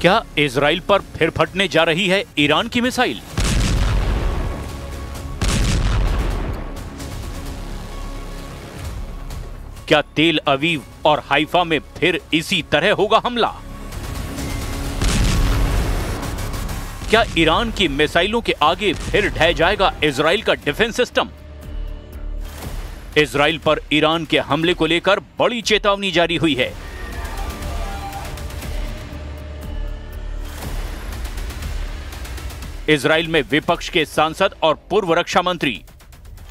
क्या इजराइल पर फिर फटने जा रही है ईरान की मिसाइल? क्या तेल अवीव और हाइफा में फिर इसी तरह होगा हमला? क्या ईरान की मिसाइलों के आगे फिर ढह जाएगा इजराइल का डिफेंस सिस्टम? इजराइल पर ईरान के हमले को लेकर बड़ी चेतावनी जारी हुई है। इजराइल में विपक्ष के सांसद और पूर्व रक्षा मंत्री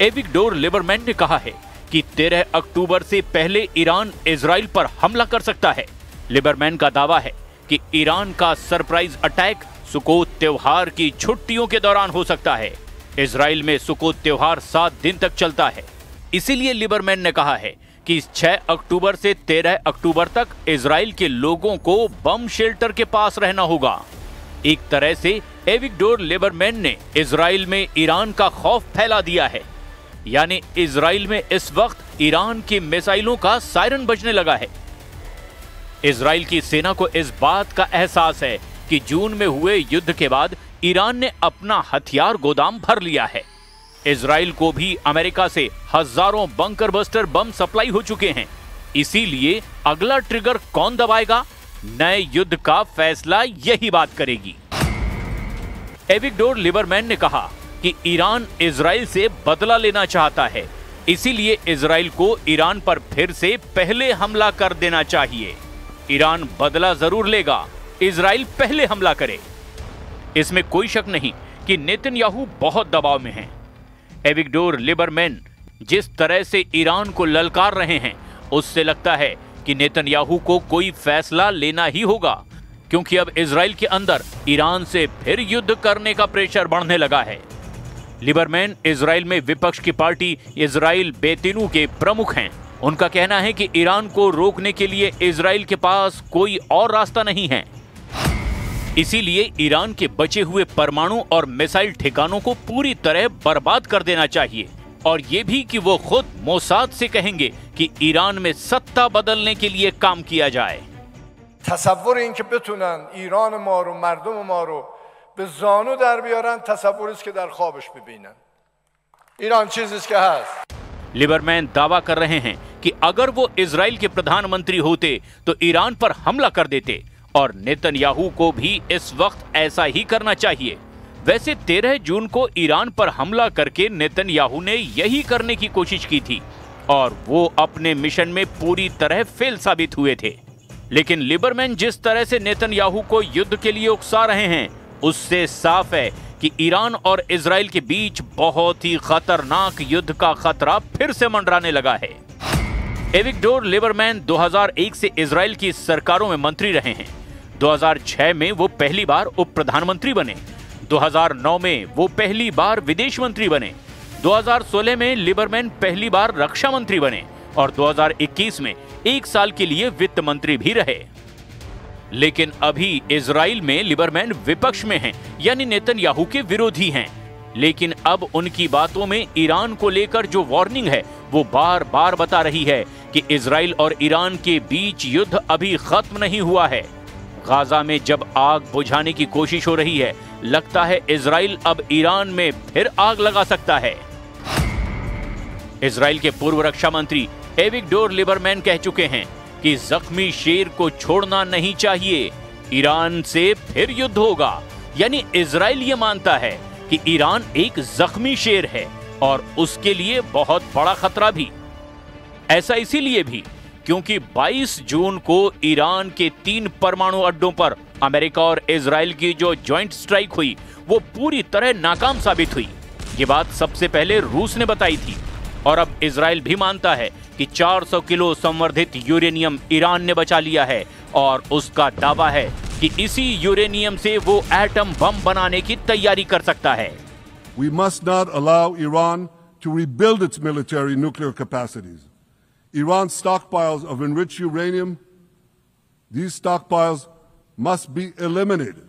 एविगडोर लिबरमैन ने कहा है कि 13 अक्टूबर से पहले ईरान इजराइल पर हमला कर सकता है। लिबरमैन का दावा है कि ईरान का सरप्राइज अटैक सुकोत त्योहार की छुट्टियों के दौरान हो सकता है। इजराइल में सुकोत त्योहार 7 दिन तक चलता है। इसीलिए लिबरमैन ने कहा है कि 6 अक्टूबर से 13 अक्टूबर तक इजराइल के लोगों को बम शेल्टर के पास रहना होगा। एक तरह से एविगडोर लिबरमैन ने इजराइल में ईरान का खौफ फैला दिया है। यानी इजराइल में इस वक्त ईरान की मिसाइलों का सायरन बजने लगा है। इजराइल की सेना को इस बात का एहसास है कि जून में हुए युद्ध के बाद ईरान ने अपना हथियार गोदाम भर लिया है। इजराइल को भी अमेरिका से हजारों बंकर बस्टर बम सप्लाई हो चुके हैं। इसीलिए अगला ट्रिगर कौन दबाएगा, नए युद्ध का फैसला यही बात करेगी। एविगडोर लिबरमैन ने कहा कि ईरान इजराइल से बदला लेना चाहता है, इसीलिए इजराइल को ईरान पर फिर से पहले हमला कर देना चाहिए। ईरान बदला जरूर लेगा, इजराइल पहले हमला करे। इसमें कोई शक नहीं कि नेतन्याहू बहुत दबाव में हैं। एविगडोर लिबरमैन जिस तरह से ईरान को ललकार रहे हैं, उससे लगता है कि नेतन्याहू को कोई फैसला लेना ही होगा, क्योंकि अब इजराइल के अंदर ईरान से फिर युद्ध करने का प्रेशर बढ़ने लगा है। लिबरमैन इजराइल में विपक्ष की पार्टी इजराइल बेतिनू के प्रमुख हैं। उनका कहना है कि ईरान को रोकने के लिए इजराइल के पास कोई और रास्ता नहीं है। इसीलिए ईरान के बचे हुए परमाणु और मिसाइल ठिकानों को पूरी तरह बर्बाद कर देना चाहिए, और ये भी कि वो खुद मोसाद से कहेंगे कि ईरान में सत्ता बदलने के लिए काम किया जाए। तसव्वुर इनके बेतुनन ईरान मा रो मर्दम मा रो बे ज़ानु दर बियारन तसव्वुर इस के दर ख्वाबश बिबीनन। ईरान चीज इसके हस्त। लिबरमैन दावा कर रहे हैं कि अगर वो इजराइल के प्रधानमंत्री होते तो ईरान पर हमला कर देते, और नेतन्याहू को भी इस वक्त ऐसा ही करना चाहिए। वैसे 13 जून को ईरान पर हमला करके नेतन्याहू ने यही करने की कोशिश की थी, और वो अपने मिशन में पूरी तरह फेल साबित हुए थे। लेकिन लिबरमैन जिस तरह से नेतन्याहू को युद्ध के लिए उकसा रहे हैं, उससे साफ है कि ईरान और इजराइल के बीच बहुत ही खतरनाक युद्ध का खतरा फिर से मंडराने लगा है। एविगडोर लिबरमैन 2001 से इजराइल की सरकारों में मंत्री रहे हैं। 2006 में वो पहली बार उप प्रधानमंत्री बने। 2009 में वो पहली बार विदेश मंत्री बने। 2016 में लिबरमैन पहली बार रक्षा मंत्री बने, और 2021 में 1 साल के लिए वित्त मंत्री भी रहे। लेकिन अभी इजराइल में लिबरमैन विपक्ष में हैं, यानी नेतन्याहू के विरोधी हैं। लेकिन अब उनकी बातों में ईरान को लेकर जो वार्निंग है, वो बार बार बता रही है कि इजराइल और ईरान के बीच युद्ध अभी खत्म नहीं हुआ है। गाजा में जब आग बुझाने की कोशिश हो रही है, लगता है इजराइल अब ईरान में फिर आग लगा सकता है। इजराइल के पूर्व रक्षा मंत्री एविगडोर लिबरमैन कह चुके हैं कि जख्मी शेर को छोड़ना नहीं चाहिए, ईरान से फिर युद्ध होगा। यानी इजराइल ये मानता है कि ईरान एक जख्मी शेर है, और उसके लिए बहुत बड़ा खतरा भी। ऐसा इसीलिए भी क्योंकि 22 जून को ईरान के 3 परमाणु अड्डों पर अमेरिका और इजराइल की जो ज्वाइंट स्ट्राइक हुई, वो पूरी तरह नाकाम साबित हुई। ये बात सबसे पहले रूस ने बताई थी, और अब इजराइल भी मानता है कि 400 किलो संवर्धित यूरेनियम ईरान ने बचा लिया है, और उसका दावा है कि इसी यूरेनियम से वो एटम बम बनाने की तैयारी कर सकता है। We must not allow Iran to rebuild its military nuclear capacities. Iran's stockpiles of enriched uranium, these stockpiles must be eliminated.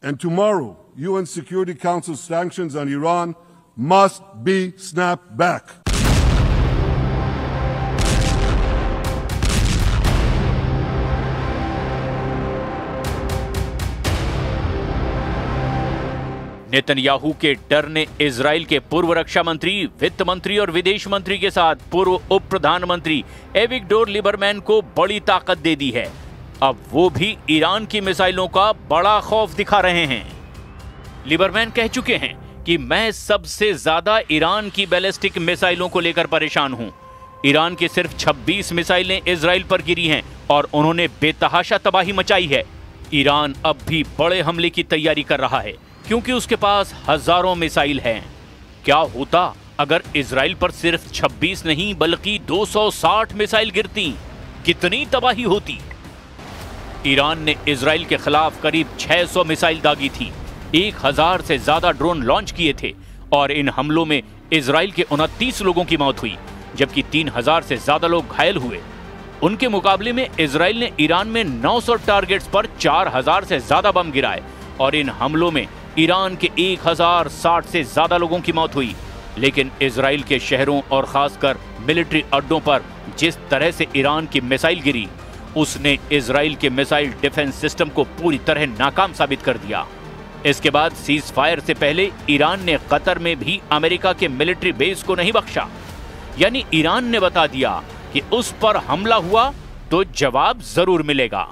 And tomorrow, UN Security Council sanctions on Iran must be snapped back. Netanyahu के डर ने Israel के पूर्व रक्षा मंत्री, वित्त मंत्री और विदेश मंत्री के साथ पूर्व उप प्रधानमंत्री एविगडोर लिबरमैन को बड़ी ताकत दे दी है। अब वो भी ईरान की मिसाइलों का बड़ा खौफ दिखा रहे हैं। लिबरमैन कह चुके हैं कि मैं सबसे ज्यादा ईरान की बैलिस्टिक मिसाइलों को लेकर परेशान हूं। ईरान की सिर्फ 26 मिसाइलें इजराइल पर गिरी हैं और उन्होंने बेतहाशा तबाही मचाई है। ईरान अब भी बड़े हमले की तैयारी कर रहा है क्योंकि उसके पास हजारों मिसाइल हैं। क्या होता अगर इजराइल पर सिर्फ 26 नहीं बल्कि 260 मिसाइल गिरती? कितनी तबाही होती। ईरान ने इजराइल के खिलाफ करीब 600 मिसाइल दागी थी, 1000 से ज्यादा ड्रोन लॉन्च किए थे और इन हमलों में इजराइल के 29 लोगों की मौत हुई जबकि 3000 से ज्यादा लोग घायल हुए। उनके मुकाबले में इजराइल ने ईरान में 900 टारगेट्स पर 4000 से ज्यादा बम गिराए और इन हमलों में ईरान के 1060 से ज्यादा लोगों की मौत हुई। लेकिन इजराइल के शहरों और खासकर मिलिट्री अड्डों पर जिस तरह से ईरान की मिसाइल गिरी, उसने इजराइल के मिसाइल डिफेंस सिस्टम को पूरी तरह नाकाम साबित कर दिया। इसके बाद सीज फायर से पहले ईरान ने कतर में भी अमेरिका के मिलिट्री बेस को नहीं बख्शा। यानी ईरान ने बता दिया कि उस पर हमला हुआ तो जवाब जरूर मिलेगा।